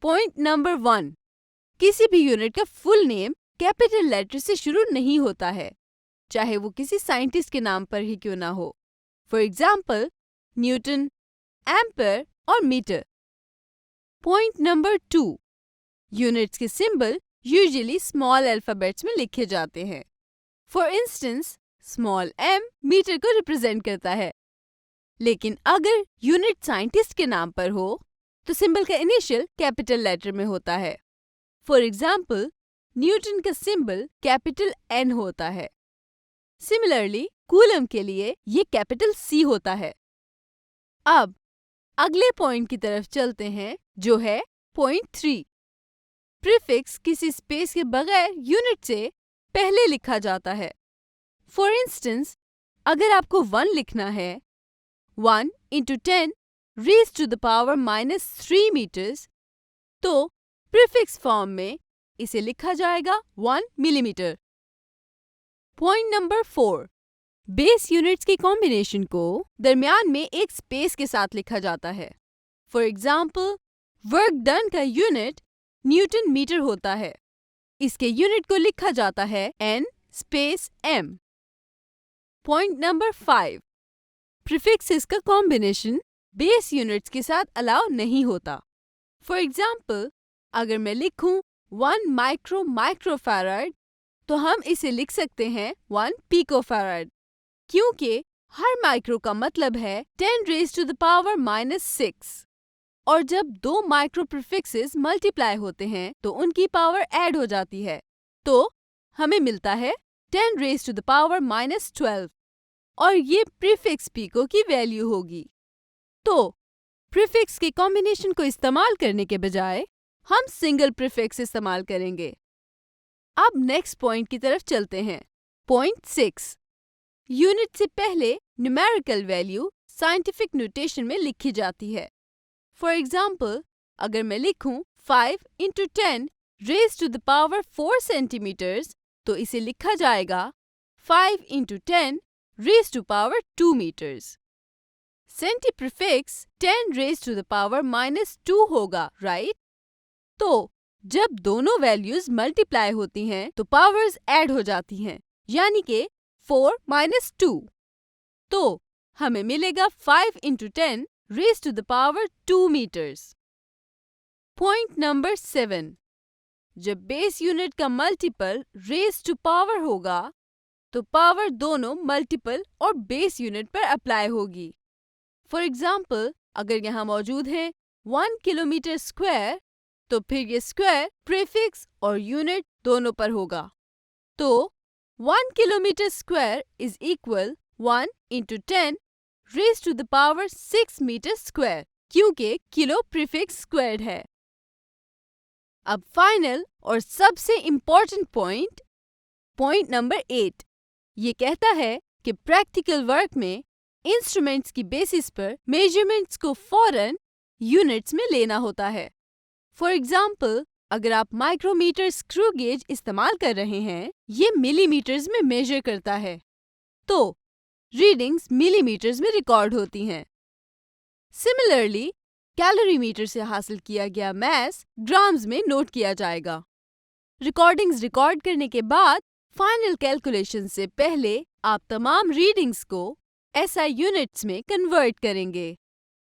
Point number 1, किसी भी unit का फुल नेम कैपिटल लेटर से शुरू नहीं होता है, चाहे वो किसी साइंटिस्ट के नाम पर ही क्यों ना हो। फॉर एग्जाम्पल, न्यूटन, एम्पर और मीटर। पॉइंट नंबर 2, यूनिट्स के सिंबल यूजुअली स्मॉल अल्फाबेट्स में लिखे जाते हैं। For instance, small m metre को रिप्रेजेंट करता है, लेकिन अगर यूनिट साइंटिस्ट के नाम पर हो तो सिंबल का इनिशियल कैपिटल लेटर में होता है। फॉर एग्जाम्पल, न्यूटन का सिंबल कैपिटल N होता है। सिमिलरली, कूलम के लिए ये कैपिटल C होता है। अब अगले पॉइंट की तरफ चलते हैं, जो है पॉइंट 3। प्रीफिक्स किसी स्पेस के बगैर यूनिट से पहले लिखा जाता है। फॉर इंस्टेंस, अगर आपको 1 लिखना है, 1 into 10 raised to the power -3 meters, तो प्रीफिक्स फॉर्म में इसे लिखा जाएगा 1 millimetre. Point number 4, base units के कॉम्बिनेशन को दरमियान में एक स्पेस के साथ लिखा जाता है। फॉर एग्जाम्पल, वर्क डन का यूनिट न्यूटन मीटर होता है। इसके यूनिट को लिखा जाता है N space M। Point number 5, prefixes का कॉम्बिनेशन बेस यूनिट्स के साथ अलाउ नहीं होता। फॉर एग्जाम्पल, अगर मैं लिखूं 1 माइक्रोफैराड, तो हम इसे लिख सकते हैं 1 पिकोफैराड, क्योंकि हर माइक्रो का मतलब है 10 raised to the power -6। और जब 2 माइक्रो प्रीफिक्सेस मल्टीप्लाई होते हैं तो उनकी पावर ऐड हो जाती है, तो हमें मिलता है 10 raised to the power -12, और ये प्रीफिक्स पिको की वैल्यू होगी। तो प्रीफिक्स के कॉम्बिनेशन को इस्तेमाल करने के बजाय हम सिंगल प्रीफिक्स इस्तेमाल करेंगे। अब नेक्स्ट पॉइंट की तरफ चलते हैं। पॉइंट 6, यूनिट से पहले न्यूमेरिकल वैल्यू साइंटिफिक नोटेशन में लिखी जाती है। फॉर एग्जाम्पल, अगर मैं लिखूं 5 into 10 raised to the power 4 centimeters, तो इसे लिखा जाएगा 5 into 10 raised to power 2 meters। Centi prefix 10 raised to the power -2 होगा, राइट? तो जब दोनों वैल्यूज मल्टीप्लाई होती हैं तो पावर्स ऐड हो जाती हैं, यानी कि 4 - 2। तो हमें मिलेगा 5 into 10 raised to the power 2 meters। Point number 7, जब बेस यूनिट का मल्टीपल रेज टू पावर होगा तो पावर दोनों मल्टीपल और बेस यूनिट पर अप्लाई होगी। फॉर एग्जाम्पल, अगर यहाँ मौजूद है 1 किलोमीटर स्क्वायर, तो फिर ये स्क्वायर प्रीफिक्स और यूनिट दोनों पर होगा। तो 1 kilometre square is equal 1 into 10 raised to the power 6 metre square, क्योंकि किलो प्रीफिक्स स्क्वायर्ड है। अब फाइनल और सबसे इम्पोर्टेंट पॉइंट, पॉइंट नंबर 8, ये कहता है कि प्रैक्टिकल वर्क में इंस्ट्रूमेंट्स की बेसिस पर मेजरमेंट्स को फौरन यूनिट्स में लेना होता है। फॉर एग्जाम्पल, अगर आप माइक्रोमीटर स्क्रू गेज इस्तेमाल कर रहे हैं, ये मिलीमीटर्स में मेजर करता है, तो रीडिंग्स मिलीमीटर्स में रिकॉर्ड होती हैं। सिमिलरली, कैलोरीमीटर से हासिल किया गया मास ग्राम्स में नोट किया जाएगा। रिकॉर्डिंग्स रिकॉर्ड करने के बाद फाइनल कैलकुलेशन से पहले आप तमाम रीडिंग्स को SI यूनिट्स में कन्वर्ट करेंगे।